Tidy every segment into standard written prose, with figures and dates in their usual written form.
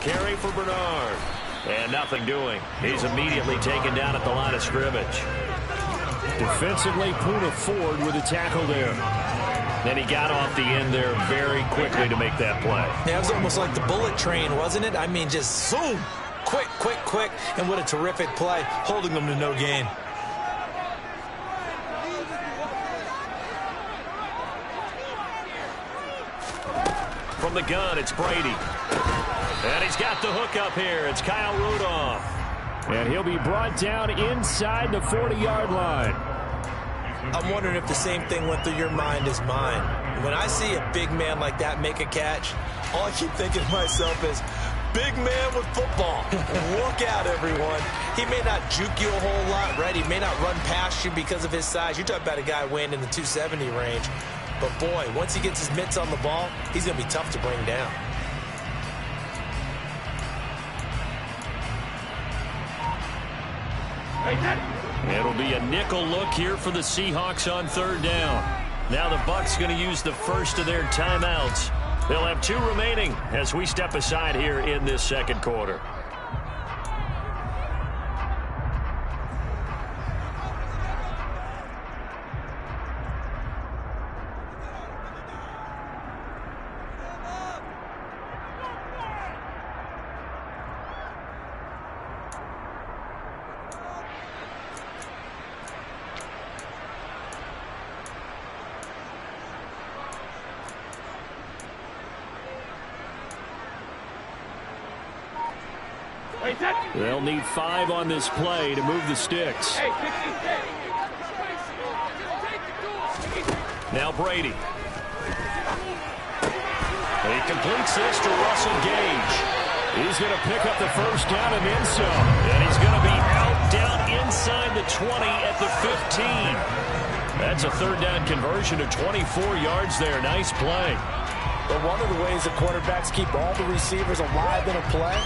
carry for Bernard. And nothing doing. He's immediately taken down at the line of scrimmage. Defensively, Poona Ford with a tackle there. Then he got off the end there very quickly to make that play. Yeah, it was almost like the bullet train, wasn't it? I mean, just zoom. Quick, quick, quick. And what a terrific play, holding them to no gain. From the gun, it's Brady. And he's got the hook up here. It's Kyle Rudolph. And he'll be brought down inside the 40-yard line. I'm wondering if the same thing went through your mind as mine. When I see a big man like that make a catch, all I keep thinking to myself is, big man with football. Look out, everyone. He may not juke you a whole lot, right? He may not run past you because of his size. You're talking about a guy weighing in the 270 range. But, boy, once he gets his mitts on the ball, he's going to be tough to bring down. It'll be a nickel look here for the Seahawks on third down. Now the Bucs going to use the first of their timeouts. They'll have 2 remaining as we step aside here in this second quarter. They'll need 5 on this play to move the sticks. Now Brady. He completes this to Russell Gage. He's going to pick up the first down and then some. And he's going to be out down inside the 20 at the 15. That's a third down conversion of 24 yards there. Nice play. But one of the ways the quarterbacks keep all the receivers alive in a play,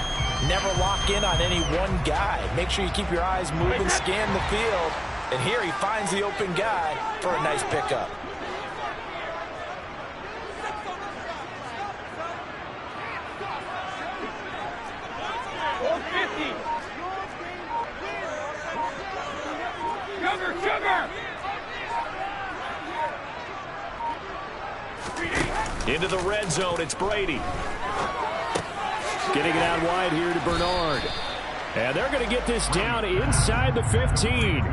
never lock in on any one guy. Make sure you keep your eyes moving, scan the field. And here he finds the open guy for a nice pickup. Into the red zone, it's Brady. Getting it out wide here to Bernard. And they're going to get this down inside the 15.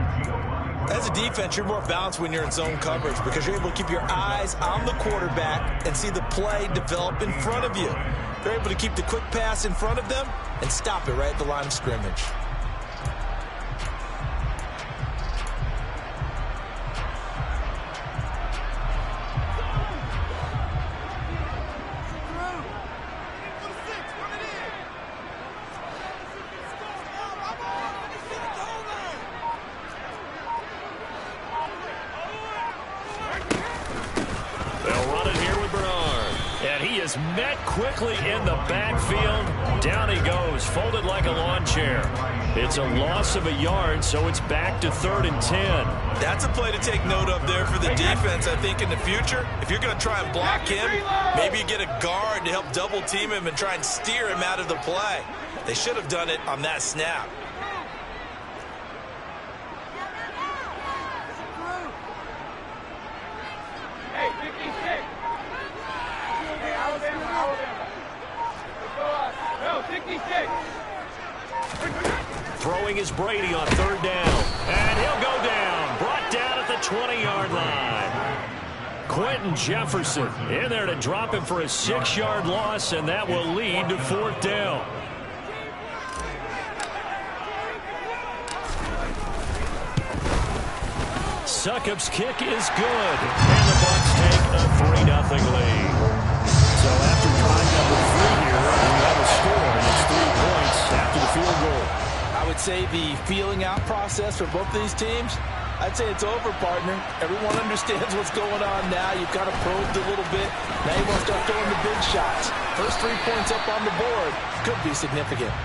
As a defense, you're more balanced when you're in zone coverage because you're able to keep your eyes on the quarterback and see the play develop in front of you. You're able to keep the quick pass in front of them and stop it right at the line of scrimmage. Met quickly in the backfield. Down he goes, folded like a lawn chair. It's a loss of a yard, so it's back to 3rd and 10. That's a play to take note of there for the defense. I think in the future, if you're going to try and block him, maybe you get a guard to help double team him and try and steer him out of the play. They should have done it on that snap. Throwing is Brady on 3rd down. And he'll go down. Brought down at the 20-yard line. Quentin Jefferson in there to drop him for a 6-yard loss, and that will lead to 4th down. Succop's kick is good. And the Bucs take a 3-0 lead. So after drive number 3 here, we have a score, and it's 3 points after the field goal. I would say the feeling out process for both these teams, I'd say it's over, partner. Everyone understands what's going on now. You've kind of probed a little bit. Now you want to start throwing the big shots. First 3 points up on the board could be significant.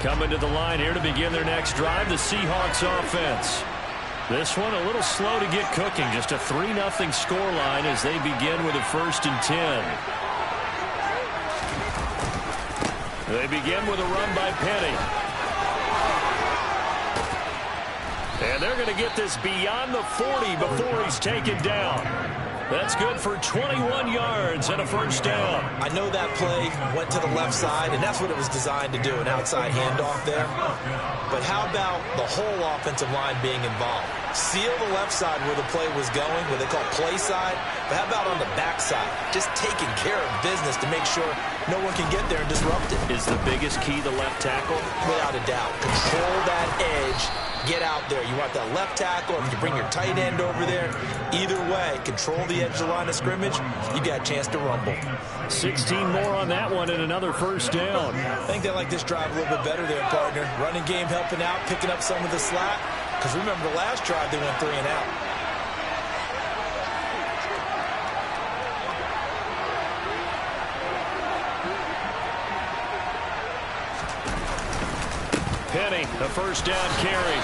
Coming to the line here to begin their next drive, the Seahawks offense. This one a little slow to get cooking. Just a 3-0 scoreline as they begin with a 1st and 10. They begin with a run by Penny. And they're going to get this beyond the 40 before he's taken down. That's good for 21 yards and a 1st down. I know that play went to the left side, and that's what it was designed to do, an outside handoff there. But how about the whole offensive line being involved? Seal the left side where the play was going, what they call play side. But how about on the back side? Just taking care of business to make sure no one can get there and disrupt it. Is the biggest key the left tackle? Without a doubt. Control that edge. Get out there. You want that left tackle, or if you bring your tight end over there, either way, control the edge of the line of scrimmage, you got a chance to rumble. 16 more on that one and another 1st down. I think they like this drive a little bit better there, partner. Running game helping out, picking up some of the slack. Because remember the last drive, they went 3 and out. Penny, a 1st down carry.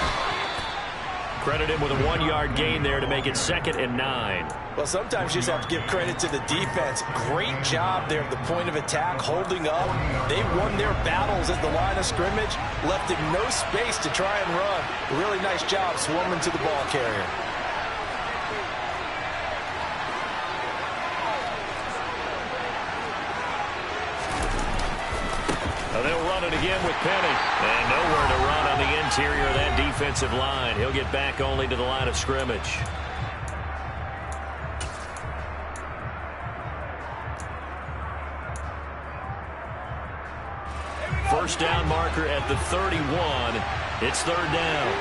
Credit him with a 1-yard gain there to make it 2nd and 9. Well, sometimes you just have to give credit to the defense. Great job there at the point of attack, holding up. They won their battles at the line of scrimmage, left him no space to try and run. Really nice job swarming to the ball carrier. They'll run it again with Penny. And nowhere to run on the interior of that defensive line. He'll get back only to the line of scrimmage. First down marker at the 31. It's 3rd down.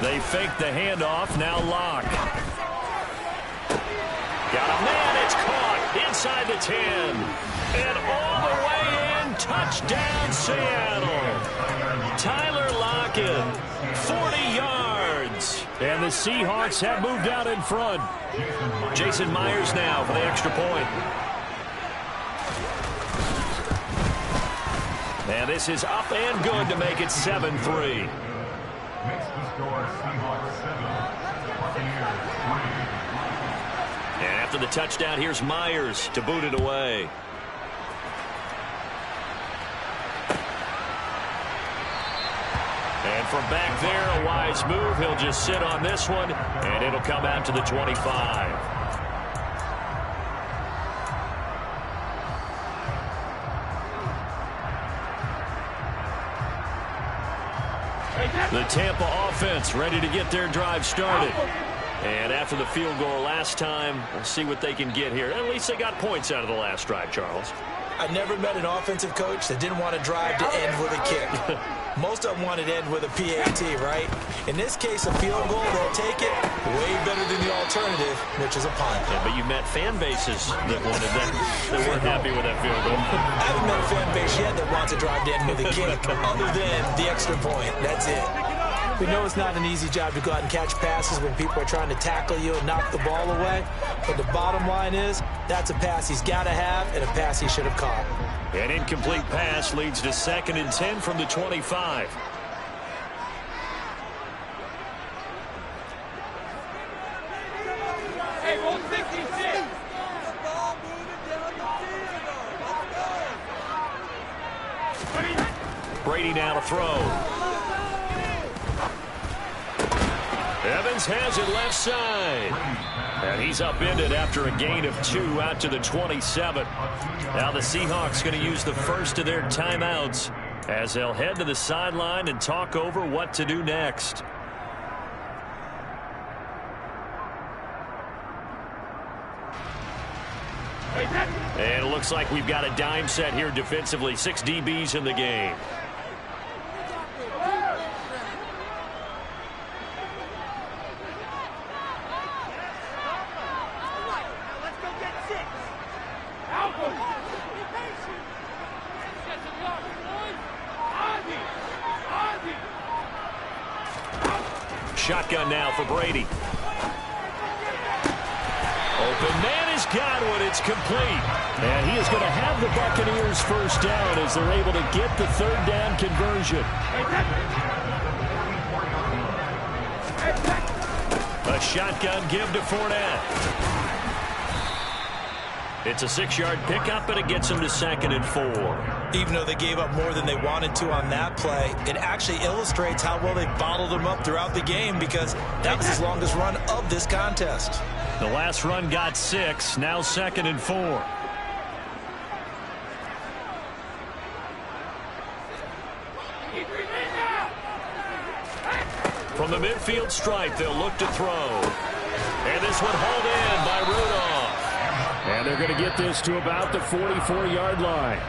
They fake the handoff, now Locke. Got a man, it's caught inside the 10. And all the way in, touchdown Seattle. Tyler Lockett, 40 yards. And the Seahawks have moved out in front. Jason Myers now for the extra point. And this is up and good to make it 7-3. And after the touchdown, here's Myers to boot it away. And from back there, a wise move. He'll just sit on this one, and it'll come out to the 25. The Tampa offense ready to get their drive started. And after the field goal last time, we'll see what they can get here. At least they got points out of the last drive, Charles. I never met an offensive coach that didn't want to drive to end with a kick. Most of them wanted to end with a PAT, right? In this case, a field goal, they'll take it way better than the alternative, which is a punt. Yeah, but you met fan bases that wanted that, that weren't happy with that field goal. I haven't met a fan base yet that wants to drive to end with a kick, other than the extra point. That's it. We know it's not an easy job to go out and catch passes when people are trying to tackle you and knock the ball away. But the bottom line is, that's a pass he's got to have and a pass he should have caught. An incomplete pass leads to 2nd and 10 from the 25. Hey, 166. Brady now to throw. Evans has it left side. And he's upended after a gain of 2 out to the 27. Now the Seahawks going to use the first of their timeouts as they'll head to the sideline and talk over what to do next. And it looks like we've got a dime set here defensively. 6 DBs in the game. shotgun now for Brady. Open man has got one. It's complete. And he is going to have the Buccaneers first down as they're able to get the third down conversion. A shotgun give to Fournette. It's a 6-yard pickup, and it gets them to 2nd and 4. Even though they gave up more than they wanted to on that play, it actually illustrates how well they bottled them up throughout the game, because that was his longest run of this contest. The last run got 6, now 2nd and 4. From the midfield stripe, they'll look to throw. And this one hauled in by Rudolph. And they're going to get this to about the 44-yard line.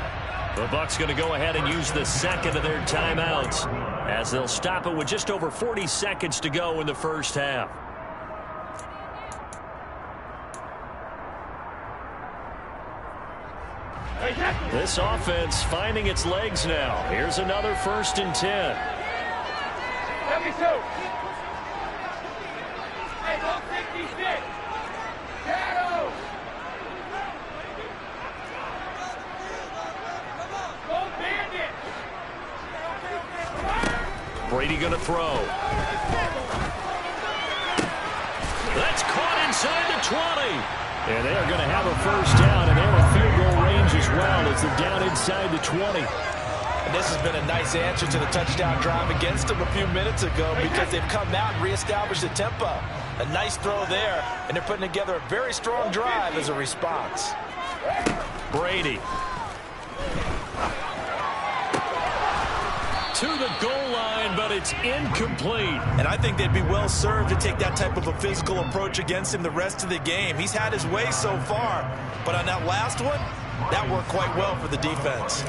The Bucs going to go ahead and use the second of their timeouts as they'll stop it with just over 40 seconds to go in the first half. This offense finding its legs now. Here's another 1st and 10. 72. Hey, 166. Shadow. Go Bandit. Brady going to throw. That's caught inside the 20. And they are going to have a first down, and they're in field goal range as well as they're down inside the 20. And this has been a nice answer to the touchdown drive against them a few minutes ago, because they've come out and reestablished the tempo. A nice throw there, and they're putting together a very strong drive as a response. Brady. To the goal line, but it's incomplete. And I think they'd be well served to take that type of a physical approach against him the rest of the game. He's had his way so far, but on that last one, that worked quite well for the defense.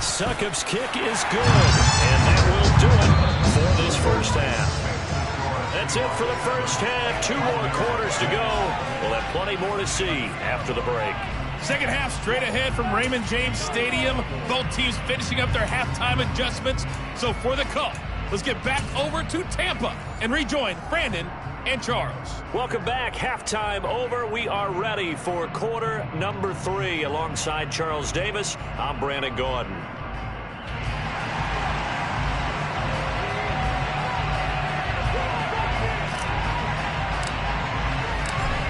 Succop's kick is good, and that will do it for this first half. That's it for the first half. 2 more quarters to go. We'll have plenty more to see after the break. Second half straight ahead from Raymond James Stadium. Both teams finishing up their halftime adjustments. So for the call, let's get back over to Tampa and rejoin Brandon and Charles. Welcome back. Halftime over. We are ready for quarter number 3. Alongside Charles Davis, I'm Brandon Gordon.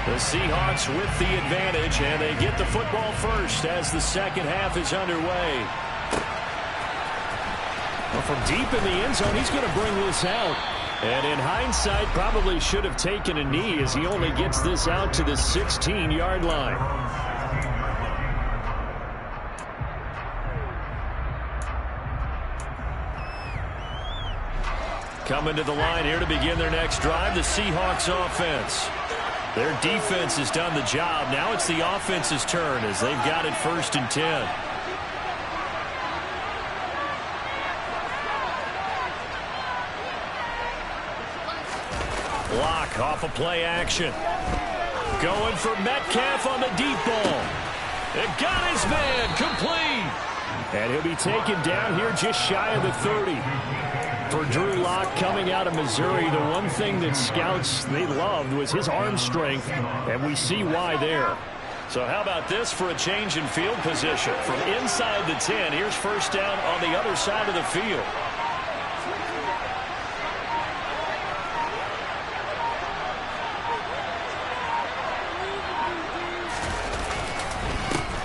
The Seahawks with the advantage, and they get the football first as the second half is underway. Well, from deep in the end zone, he's going to bring this out. And in hindsight, probably should have taken a knee as he only gets this out to the 16-yard line. Coming to the line here to begin their next drive, the Seahawks offense. Their defense has done the job. Now it's the offense's turn as they've got it 1st and 10. Lock off a play action. Going for Metcalf on the deep ball. It got his man complete. And he'll be taken down here just shy of the 30. For Drew Lock coming out of Missouri, the one thing that scouts they loved was his arm strength, and we see why there. So how about this for a change in field position? From inside the 10, here's first down on the other side of the field.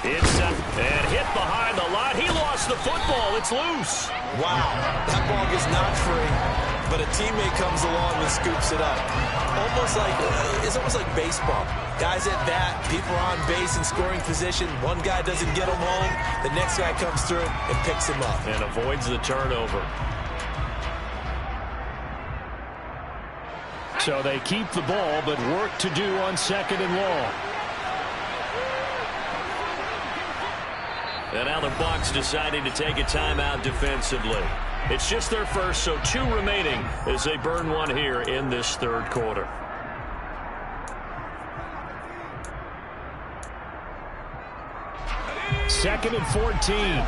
It's and hit behind the line. He lost the football. It's loose. Wow, that ball gets knocked free, but a teammate comes along and scoops it up. It's almost like baseball. Guys at bat, people are on base in scoring position. One guy doesn't get him home. The next guy comes through and picks him up. And avoids the turnover. So they keep the ball, but work to do on 2nd and long. And now the Bucs deciding to take a timeout defensively. It's just their first, so 2 remaining as they burn one here in this third quarter. Second and 14.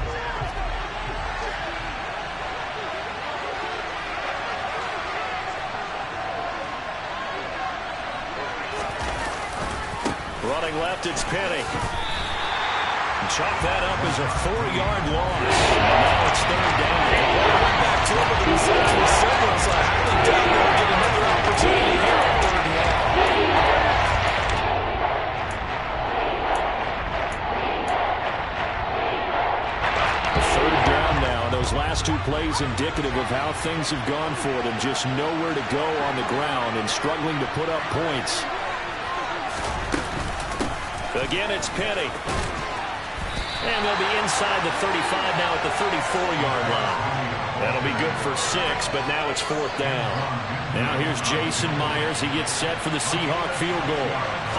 Running left, it's Penny. Chalk that up as a 4-yard loss. And now it's third down. Went back to him, but the reception was similar, so I highly doubt they'll get another opportunity here on third and long. Third down now. Those last 2 plays indicative of how things have gone for them. Just nowhere to go on the ground and struggling to put up points. Again, it's Penny. And they'll be inside the 35 now at the 34-yard line. That'll be good for 6, but now it's 4th down. Now here's Jason Myers. He gets set for the Seahawk field goal.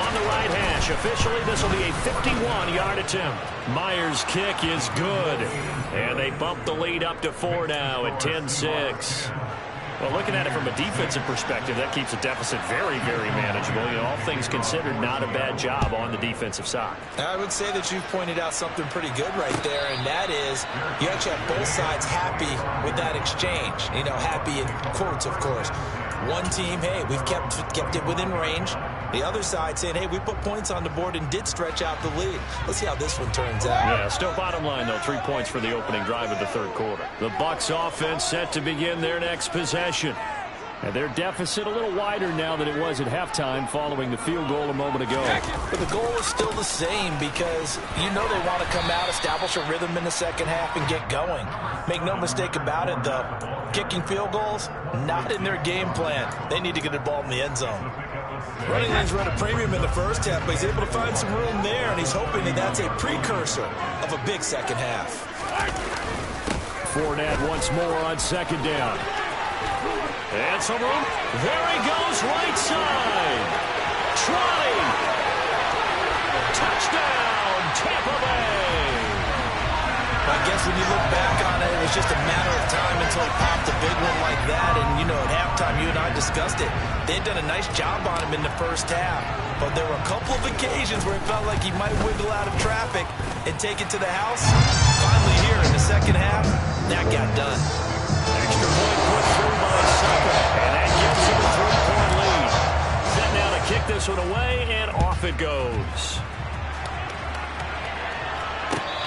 On the right hash, officially this will be a 51-yard attempt. Myers' kick is good. And they bump the lead up to 4 now at 10-6. Well, looking at it from a defensive perspective, that keeps the deficit very, very manageable. You know, all things considered, not a bad job on the defensive side. I would say that you've pointed out something pretty good right there, and that is you actually have both sides happy with that exchange. You know, happy in quotes, of course. One team, hey, we've kept it within range. The other side saying, hey, we put points on the board and did stretch out the lead. Let's see how this one turns out. Yeah, still bottom line, though, 3 points for the opening drive of the third quarter. The Bucs offense set to begin their next possession. And their deficit a little wider now than it was at halftime following the field goal a moment ago. But the goal is still the same because you know they want to come out, establish a rhythm in the second half, and get going. Make no mistake about it, though. Kicking field goals, not in their game plan. They need to get the ball in the end zone. Running lanes run a premium in the first half, but he's able to find some room there, and he's hoping that that's a precursor of a big second half. Fournette once more on second down. And some room. There he goes, right side. Trotting. Touchdown, Tampa Bay. I guess when you look back on it, it was just a matter of time until he popped a big one like that. And, you know, at halftime, you and I discussed it. They had done a nice job on him in the first half. But there were a couple of occasions where it felt like he might wiggle out of traffic and take it to the house. Finally here in the second half, that got done. Extra point put through by Sucker. And that gives him a 3-point lead. Set now to kick this one away, and off it goes.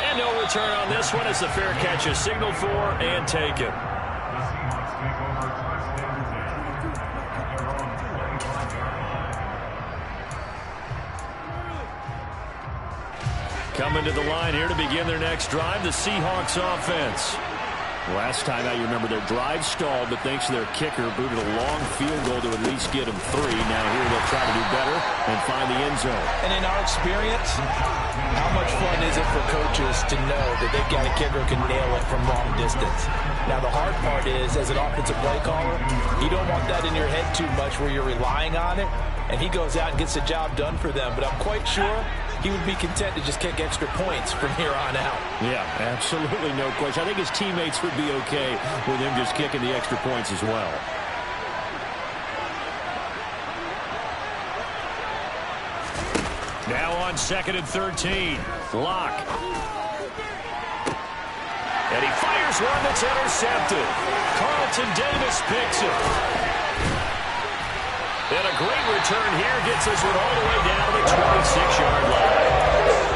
And no return on this one as the fair catch is signaled for and taken. Coming to the line here to begin their next drive, the Seahawks offense. Last time out, you remember their drive stalled, but thanks to their kicker, booted a long field goal to at least get them 3. Now here they'll try to do better and find the end zone. And in our experience, how much fun is it for coaches to know that they've got a kicker who can nail it from long distance? Now, the hard part is, as an offensive play caller, you don't want that in your head too much where you're relying on it, and he goes out and gets the job done for them. But I'm quite sure he would be content to just kick extra points from here on out. Yeah, absolutely no question. I think his teammates would be okay with him just kicking the extra points as well. Now on 2nd and 13. Locke. And he fires one that's intercepted. Carlton Davis picks it. And a great return here gets us one all the way down to the 26-yard line.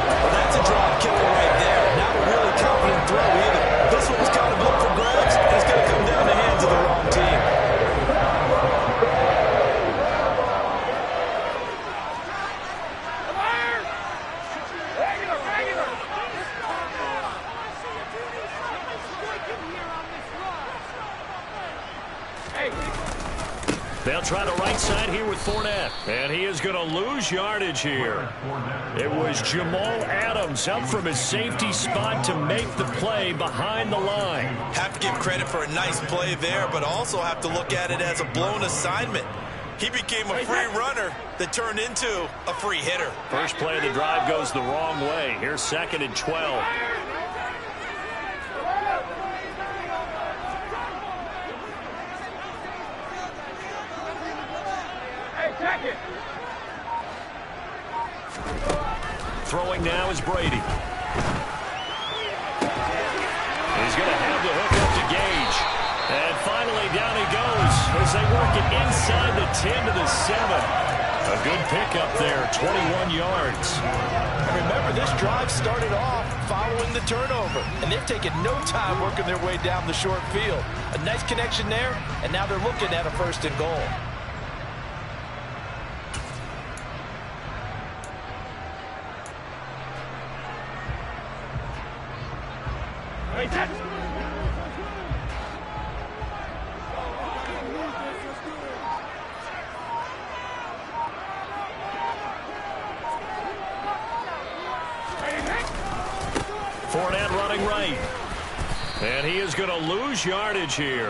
Well, that's a drop killer right there. Not a really confident throw either. This one was kind of up for grabs, and it's going to come down the hands of the wrong team. They'll try the right side here with Fournette. And he is going to lose yardage here. It was Jamal Adams up from his safety spot to make the play behind the line. Have to give credit for a nice play there, but also have to look at it as a blown assignment. He became a free runner that turned into a free hitter. First play of the drive goes the wrong way. Here's 2nd and 12. Throwing now is Brady. He's going to have the hook up to Gage. And finally down he goes as they work it inside the 10 to the 7. A good pickup there, 21 yards. And remember, this drive started off following the turnover, and they've taken no time working their way down the short field. A nice connection there, and now they're looking at a 1st and goal. Fournette running right. And he is going to lose yardage here.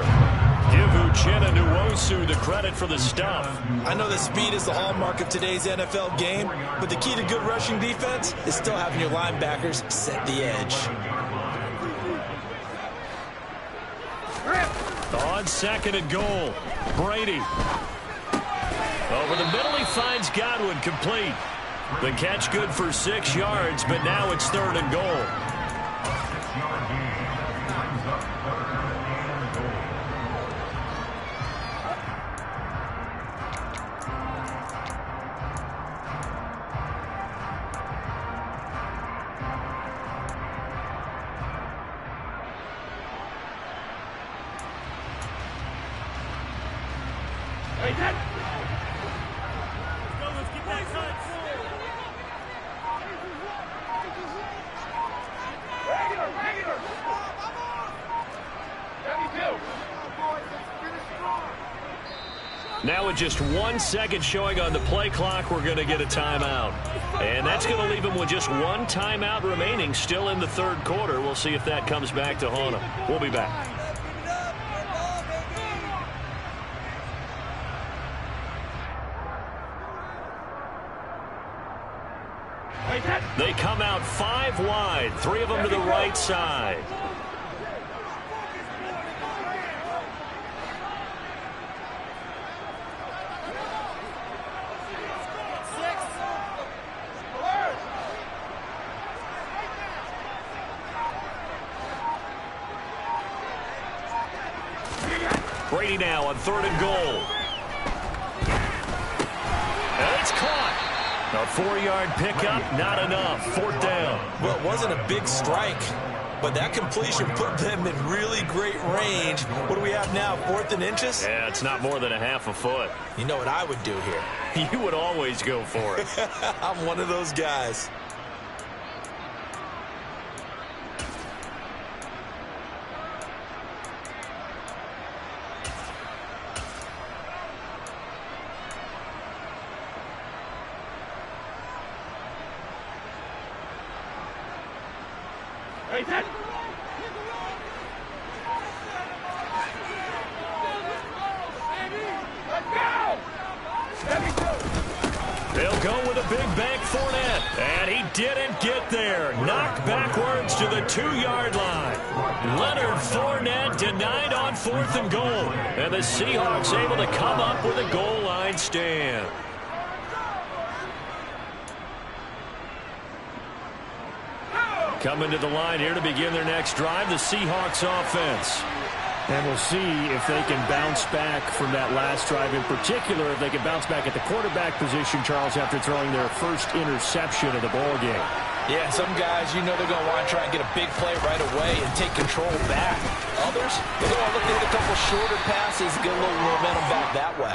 Give Uchenna Nwosu the credit for the stuff. I know that speed is the hallmark of today's NFL game, but the key to good rushing defense is still having your linebackers set the edge. On 2nd and goal, Brady. Over the middle, he finds Godwin, complete. The catch good for 6 yards, but now it's 3rd and goal. Now with just 1 second showing on the play clock, we're going to get a timeout. And that's going to leave him with just 1 timeout remaining still in the 3rd quarter. We'll see if that comes back to haunt him. We'll be back. They come out 5 wide, 3 of them to the right side. Brady now on 3rd and goal. And it's caught. A 4-yard pickup, not enough. 4th down. Well, it wasn't a big strike, but that completion put them in really great range. What do we have now, 4th and inches? Yeah, it's not more than a half a foot. You know what I would do here? You would always go for it. I'm one of those guys. They'll go with a big bank Fournette, and he didn't get there. Knocked backwards to the 2-yard line. Leonard Fournette denied on 4th and goal, and the Seahawks able to come up with a goal line stand. Coming to the line here to begin their next drive, the Seahawks offense. And we'll see if they can bounce back from that last drive. In particular, if they can bounce back at the quarterback position, Charles, after throwing their first interception of the ball game. Yeah, some guys, you know they're going to want to try and get a big play right away and take control back. Others, they're going to look at a couple shorter passes, get a little momentum back that way.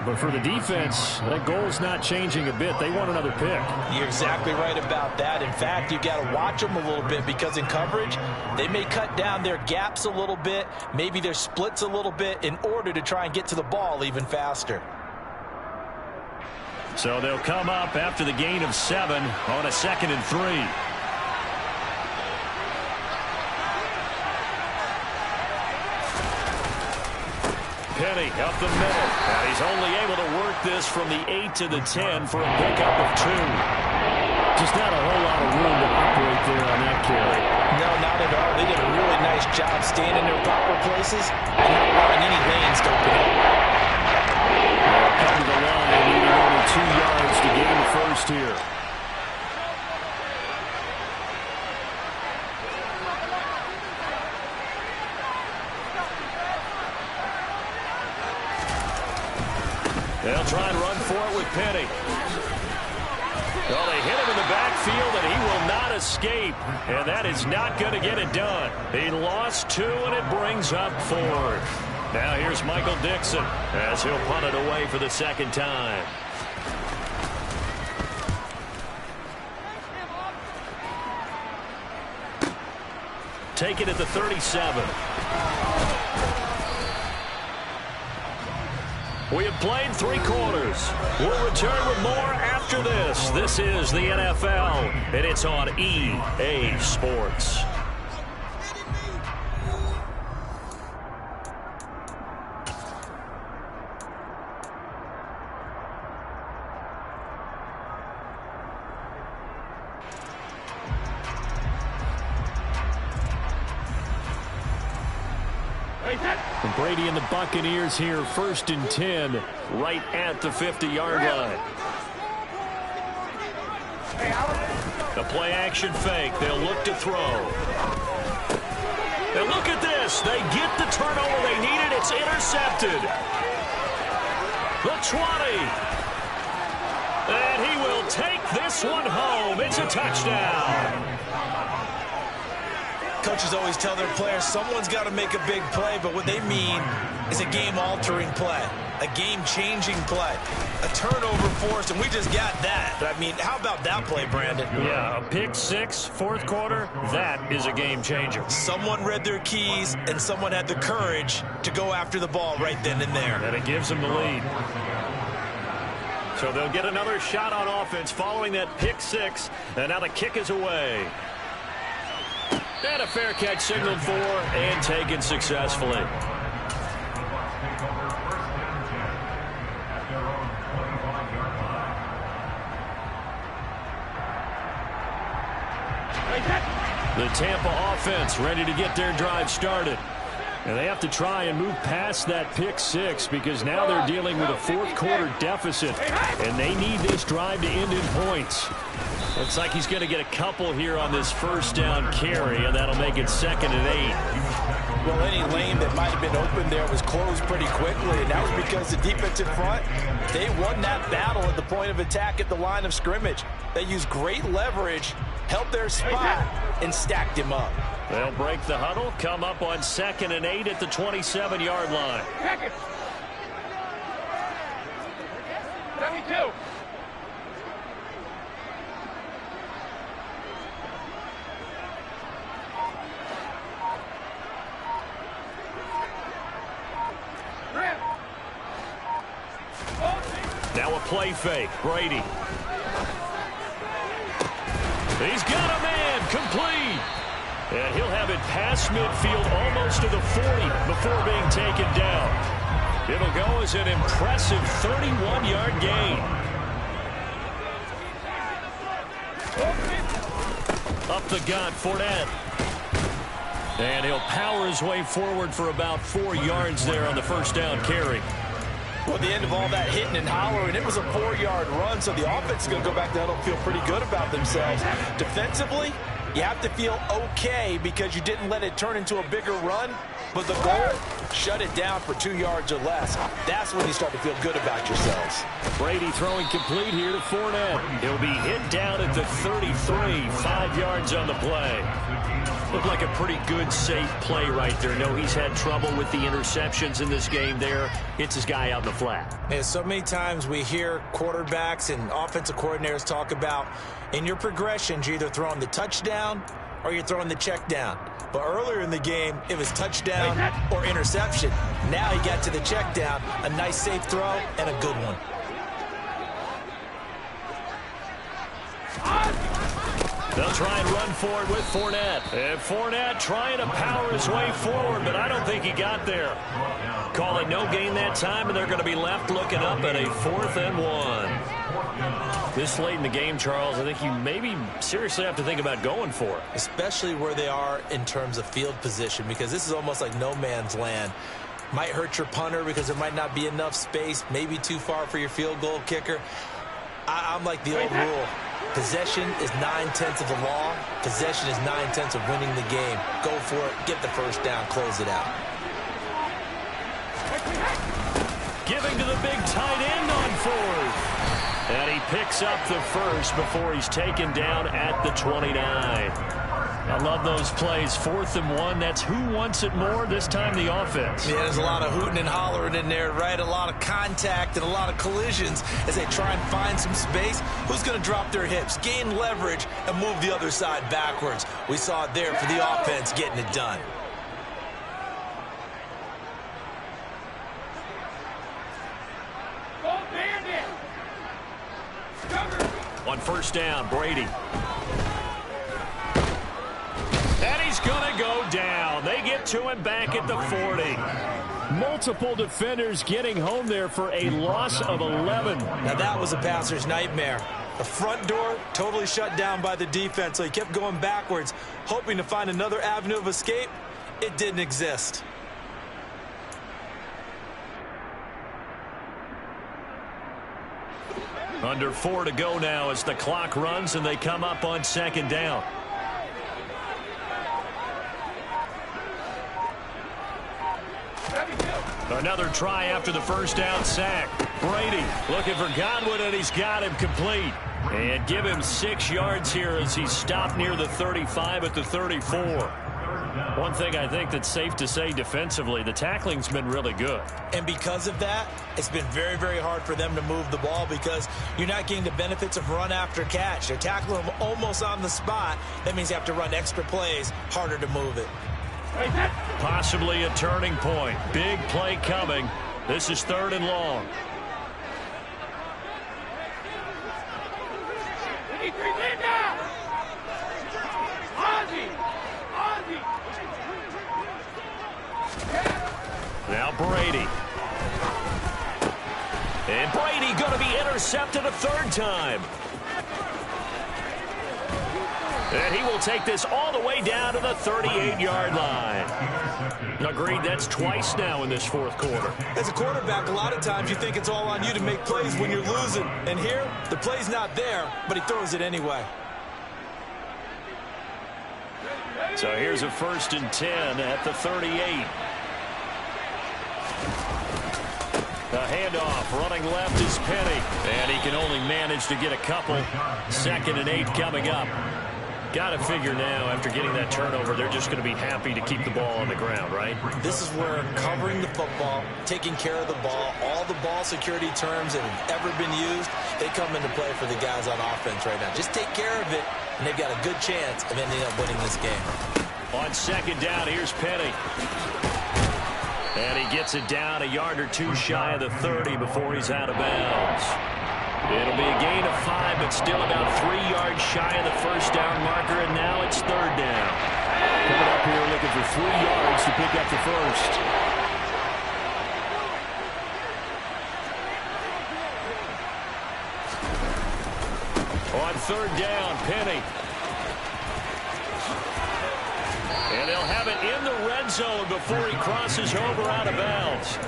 But for the defense, that goal's not changing a bit. They want another pick. You're exactly right about that. In fact, you got to watch them a little bit because in coverage, they may cut down their gaps a little bit, maybe their splits a little bit in order to try and get to the ball even faster. So they'll come up after the gain of 7 on a 2nd and 3. Penny up the middle, and he's only able to work this from the 8 to the 10 for a pickup of 2. Just not a whole lot of room to operate there on that carry. No, not at all. They did a really nice job staying in their proper places and not allowing any lanes to open up. Come to the line, needing only 2 yards to gain the first here. They'll try and run for it with Penny. Well, they hit him in the backfield, and he will not escape. And that is not going to get it done. He lost 2, and it brings up 4. Now here's Michael Dixon as he'll punt it away for the second time. Take it at the 37. We have played 3 quarters. We'll return with more after this. This is the NFL, and it's on EA Sports. And Brady and the Buccaneers here, 1st and 10, right at the 50-yard line. The play-action fake. They'll look to throw. And look at this. They get the turnover they needed. It's intercepted. The 20. And he will take this one home. It's a touchdown. Coaches always tell their players someone's got to make a big play, but what they mean is a game-altering play, a game-changing play, a turnover force, and we just got that. I mean, how about that play, Brandon? Yeah, a pick 6, 4th quarter, that is a game changer. Someone read their keys, and someone had the courage to go after the ball right then and there. And it gives them the lead. So they'll get another shot on offense following that pick 6, and now the kick is away. And a fair catch signaled for and taken successfully. The Tampa offense ready to get their drive started. And they have to try and move past that pick 6 because now they're dealing with a 4th quarter deficit. And they need this drive to end in points. Looks like he's going to get a couple here on this 1st down carry, and that'll make it 2nd and 8. Well, any lane that might have been open there was closed pretty quickly, and that was because the defensive front, they won that battle at the point of attack at the line of scrimmage. They used great leverage, held their spot, and stacked him up. They'll break the huddle, come up on 2nd and 8 at the 27-yard line. 72. Now a play fake. Brady. He's got a man. Complete. And he'll have it past midfield almost to the 40 before being taken down. It'll go as an impressive 31-yard gain. Up the gut, Fournette. And he'll power his way forward for about 4 yards there on the 1st down carry. Well, at the end of all that hitting and hollering, it was a 4-yard run, so the offense is going to go back to huddle and feel pretty good about themselves. Defensively, you have to feel okay because you didn't let it turn into a bigger run, but the goal, shut it down for 2 yards or less. That's when you start to feel good about yourselves. Brady throwing complete here to Fournette. He'll be hit down at the 33, 5 yards on the play. Looked like a pretty good, safe play right there. No, he's had trouble with the interceptions in this game there. Hits his guy out in the flat. And so many times we hear quarterbacks and offensive coordinators talk about in your progressions, you're either throwing the touchdown or you're throwing the check down. But earlier in the game, it was touchdown or interception. Now he got to the check down, a nice safe throw, and a good one. They'll try and run for it with Fournette. And Fournette trying to power his way forward, but I don't think he got there. Call it no gain that time, and they're going to be left looking up at a 4th and 1. This late in the game, Charles, I think you maybe seriously have to think about going for it. Especially where they are in terms of field position, because this is almost like no man's land. Might hurt your punter because there might not be enough space, maybe too far for your field goal kicker. I'm like the old rule. Possession is 9/10 of the law. Possession is 9/10 of winning the game. Go for it. Get the 1st down. Close it out. giving to the big tight end on fourth. And he picks up the first before he's taken down at the 29. I love those plays. 4th and 1. That's who wants it more. This time the offense. Yeah, there's a lot of hooting and hollering in there, right? A lot of contact and a lot of collisions as they try and find some space. Who's going to drop their hips, gain leverage, and move the other side backwards? We saw it there for the offense getting it done. Go Bandit! On first down, Brady. And he's going to go down. They get to him back at the 40. Multiple defenders getting home there for a loss of 11. Now that was a passer's nightmare. The front door totally shut down by the defense, so he kept going backwards, hoping to find another avenue of escape. It didn't exist. Under 4 to go now as the clock runs and they come up on second down. Another try after the first down sack. Brady looking for Godwin, and he's got him complete. And give him 6 yards here as he's stopped near the 35 at the 34. One thing I think that's safe to say defensively, the tackling's been really good. And because of that, it's been very, very hard for them to move the ball because you're not getting the benefits of run after catch. They're tackling them almost on the spot. That means you have to run extra plays, harder to move it. Possibly a turning point. Big play coming. This is 3rd and long. Now Brady. And Brady going to be intercepted a 3rd time. And he will take this all the way down to the 38-yard line. Agreed, that's twice now in this 4th quarter. As a quarterback, a lot of times you think it's all on you to make plays when you're losing. And here, the play's not there, but he throws it anyway. So here's a 1st and 10 at the 38. The handoff, running left is Penny. And he can only manage to get a couple. 2nd and 8 coming up. Got to figure now, after getting that turnover, they're just going to be happy to keep the ball on the ground, right? This is where covering the football, taking care of the ball, all the ball security terms that have ever been used, they come into play for the guys on offense right now. Just take care of it, and they've got a good chance of ending up winning this game. On 2nd down, here's Penny. And he gets it down a yard or 2 shy of the 30 before he's out of bounds. It'll be a gain of 5, but still about 3 yards shy of the 1st down marker, and now it's 3rd down. Coming up here looking for 3 yards to pick up the first. On 3rd down, Penny. And they'll have it in the red zone before he crosses over out of bounds.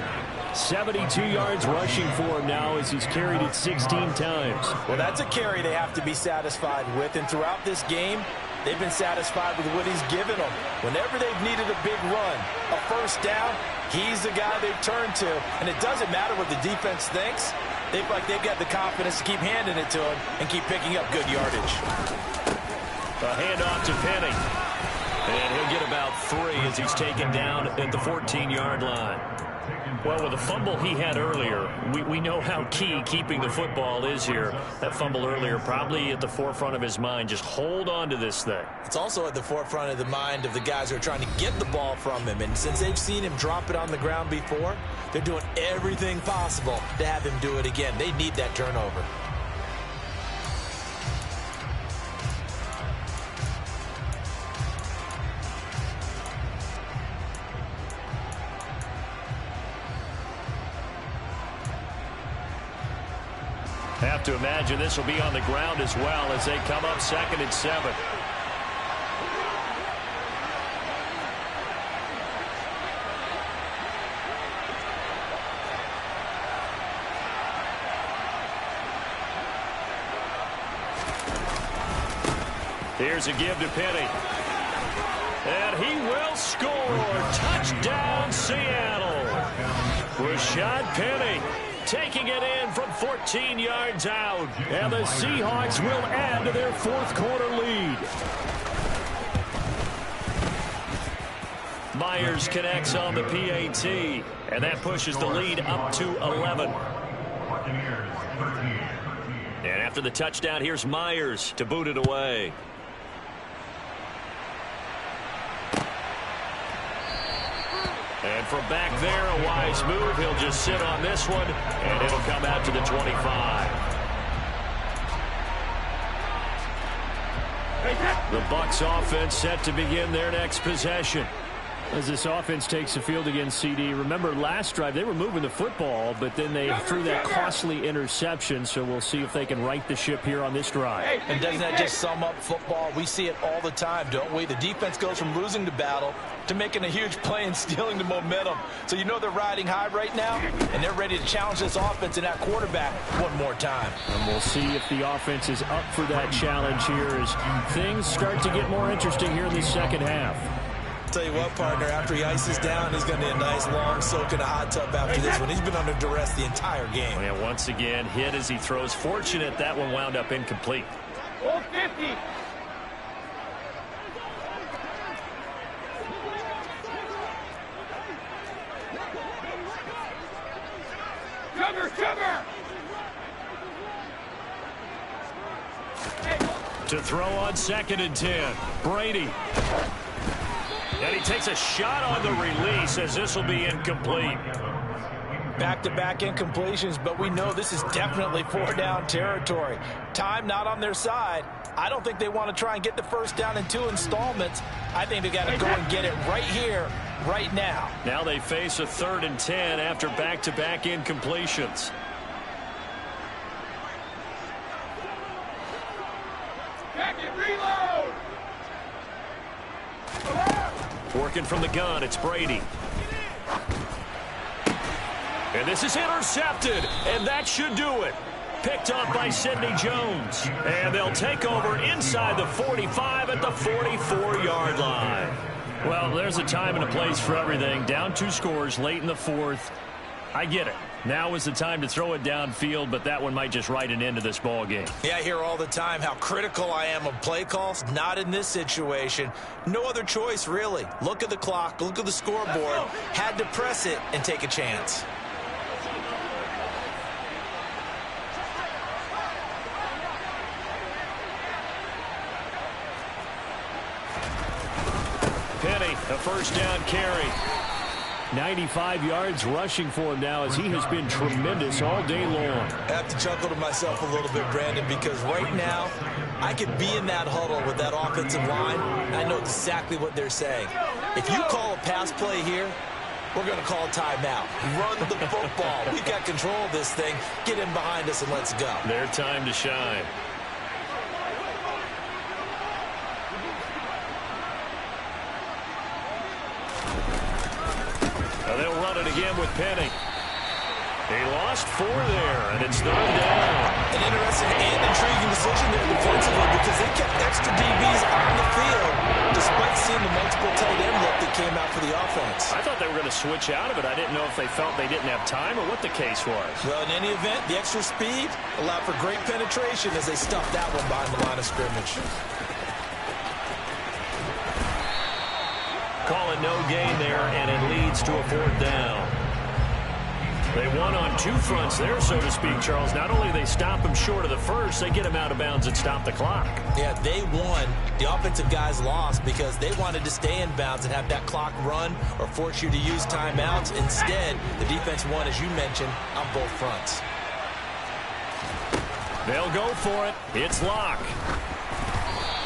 72 yards rushing for him now as he's carried it 16 times. Well, that's a carry they have to be satisfied with. And throughout this game, they've been satisfied with what he's given them. Whenever they've needed a big run, a 1st down, he's the guy they've turned to. And it doesn't matter what the defense thinks. They've got the confidence to keep handing it to him and keep picking up good yardage. A handoff to Penny. And he'll get about 3 as he's taken down at the 14-yard line. Well, with the fumble he had earlier, we know how key keeping the football is here. That fumble earlier probably at the forefront of his mind. Just hold on to this thing. It's also at the forefront of the mind of the guys who are trying to get the ball from him. And since they've seen him drop it on the ground before, they're doing everything possible to have him do it again. They need that turnover. Have to imagine this will be on the ground as well as they come up 2nd and 7. Here's a give to Penny. And he will score. Touchdown, Seattle. Rashad Penny taking it in from 14 yards out. And the Seahawks will add to their fourth quarter lead. Myers connects on the PAT, and that pushes the lead up to 11. And after the touchdown, here's Myers to boot it away. And from back there, a wise move. He'll just sit on this one, and it'll come out to the 25. The Bucs offense set to begin their next possession. As this offense takes the field against CD, remember last drive they were moving the football, but then they threw that costly interception, so we'll see if they can right the ship here on this drive. And doesn't that just sum up football? We see it all the time, don't we? The defense goes from losing the battle to making a huge play and stealing the momentum. So you know they're riding high right now, and they're ready to challenge this offense and that quarterback one more time. And we'll see if the offense is up for that challenge here as things start to get more interesting here in the second half. Tell you what, partner, after he ices down, he's going to need a nice long soak in a hot tub after this one. He's been under duress the entire game. And once again, hit as he throws. Fortunate that one wound up incomplete. Hold 50. Sugar. To throw on 2nd and 10. Brady. And he takes a shot on the release as this will be incomplete. Back-to-back incompletions, but we know this is definitely 4-down territory. Time not on their side. I don't think they want to try and get the first down in 2 installments. I think they got to go and get it right here, right now. Now they face a 3rd and 10 after back-to-back incompletions. Back and reload. Working from the gun, it's Brady. And this is intercepted, and that should do it. Picked up by Sidney Jones. And they'll take over inside the 45 at the 44-yard line. Well, there's a time and a place for everything. Down 2 scores late in the 4th. I get it. Now is the time to throw it downfield, but that one might just write an end to this ball game. Yeah, I hear all the time how critical I am of play calls. Not in this situation. No other choice, really. Look at the clock. Look at the scoreboard. Had to press it and take a chance. Penny, a first down carry. 95 yards rushing for him now as he has been tremendous all day long. I have to chuckle to myself a little bit, Brandon, because right now I could be in that huddle with that offensive line. And I know exactly what they're saying. If you call a pass play here, we're going to call a timeout. Run the football. We've got control of this thing. Get in behind us and let's go. Their time to shine. They'll run it again with Penny. He lost 4 there, and it's 3rd down. An interesting and intriguing decision there defensively because they kept extra DBs on the field despite seeing the multiple tight end look that came out for the offense. I thought they were going to switch out of it. I didn't know if they felt they didn't have time or what the case was. Well, in any event, the extra speed allowed for great penetration as they stuffed that one behind the line of scrimmage. Calling no gain there, and it leads to a 4th down. They won on 2 fronts there, so to speak, Charles. Not only they stop him short of the first, they get him out of bounds and stop the clock. Yeah, they won. The offensive guys lost because they wanted to stay in bounds and have that clock run or force you to use timeouts. Instead, the defense won, as you mentioned, on both fronts. They'll go for it. It's Locke.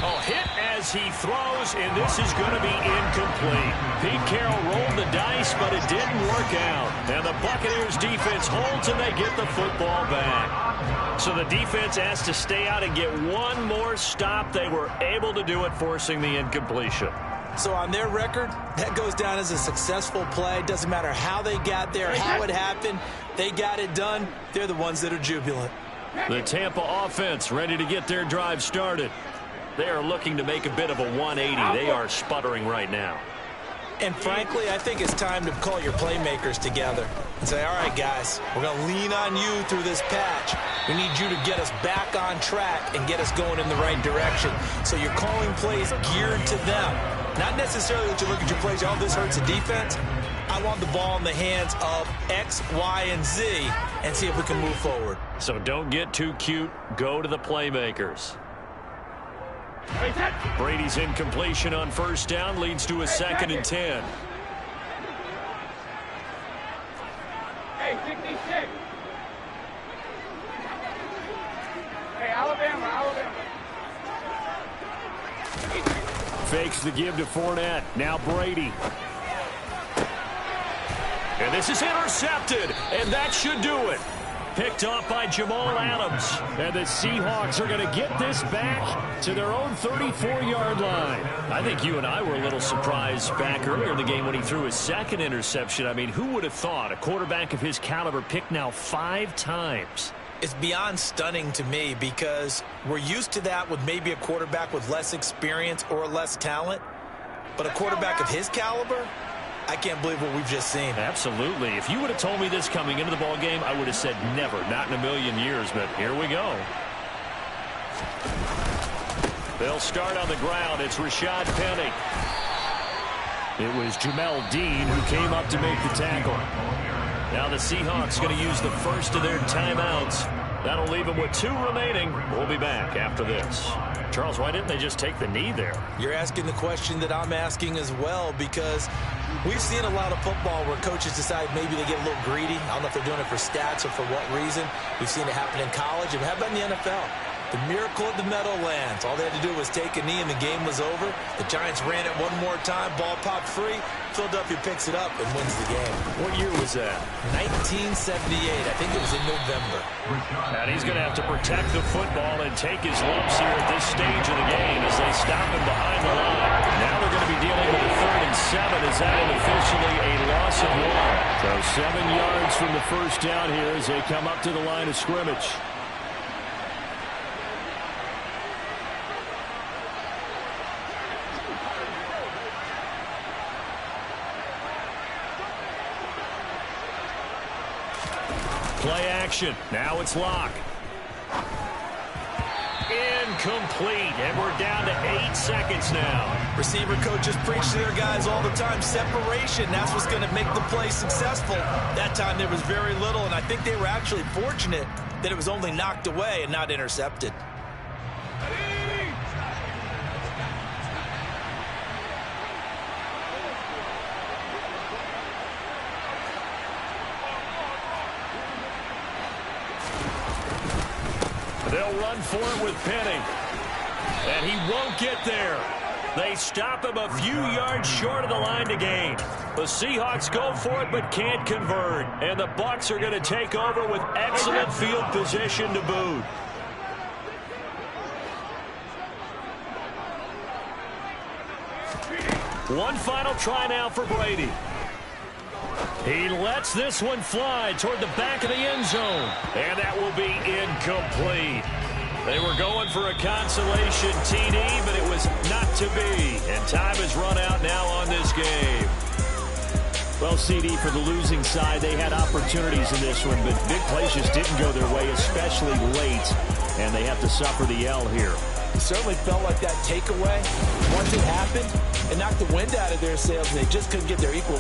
Oh, hit as he throws, and this is going to be incomplete. Pete Carroll rolled the dice, but it didn't work out. And the Buccaneers defense holds, and they get the football back. So the defense has to stay out and get one more stop. They were able to do it, forcing the incompletion. So on their record, that goes down as a successful play. Doesn't matter how they got there, how it happened. They got it done. They're the ones that are jubilant. The Tampa offense ready to get their drive started. They are looking to make a bit of a 180. They are sputtering right now. And frankly, I think it's time to call your playmakers together and say, all right, guys, we're going to lean on you through this patch. We need you to get us back on track and get us going in the right direction. So you're calling plays geared to them. Not necessarily that you look at your plays, oh, this hurts the defense. I want the ball in the hands of X, Y, and Z and see if we can move forward. So don't get too cute. Go to the playmakers. Brady's incompletion on first down leads to a 2nd and 10. Hey, 66. Hey, Alabama. Fakes the give to Fournette. Now Brady. And this is intercepted, and that should do it. Picked off by Jamal Adams. And the Seahawks are going to get this back to their own 34-yard line. I think you and I were a little surprised back earlier in the game when he threw his 2nd interception. I mean, who would have thought a quarterback of his caliber picked now 5 times? It's beyond stunning to me because we're used to that with maybe a quarterback with less experience or less talent. But a quarterback of his caliber, I can't believe what we've just seen. Absolutely. If you would have told me this coming into the ball game, I would have said never, not in a million years, but here we go. They'll start on the ground. It's Rashad Penny. It was Jamel Dean who came up to make the tackle. Now the Seahawks going to use the first of their timeouts. That'll leave them with 2 remaining. We'll be back after this. Charles, why didn't they just take the knee there? You're asking the question that I'm asking as well, because we've seen a lot of football where coaches decide maybe they get a little greedy. I don't know if they're doing it for stats or for what reason. We've seen it happen in college, and how about in the NFL? The miracle of the Meadowlands. All they had to do was take a knee and the game was over. The Giants ran it one more time. Ball popped free. Philadelphia picks it up and wins the game. What year was that? 1978. I think it was in November. And he's going to have to protect the football and take his lumps here at this stage of the game as they stop him behind the line. Now they're going to be dealing with a 3rd and 7. Is that officially a loss of 1? So 7 yards from the first down here as they come up to the line of scrimmage. Play action. Now it's Locke. Incomplete. And we're down to 8 seconds now. Receiver coaches preach to their guys all the time. Separation. That's what's going to make the play successful. That time there was very little, and I think they were actually fortunate that it was only knocked away and not intercepted. They'll run for it with Penny. And he won't get there. They stop him a few yards short of the line to gain. The Seahawks go for it but can't convert. And the Bucs are going to take over with excellent field position to boot. One final try now for Brady. He lets this one fly toward the back of the end zone. And that will be incomplete. They were going for a consolation TD, but it was not to be. And time has run out now on this game. Well, CD, for the losing side, they had opportunities in this one, but big plays just didn't go their way, especially late. And they have to suffer the L here. It certainly felt like that takeaway, once it happened, it knocked the wind out of their sails, and they just couldn't get their equal.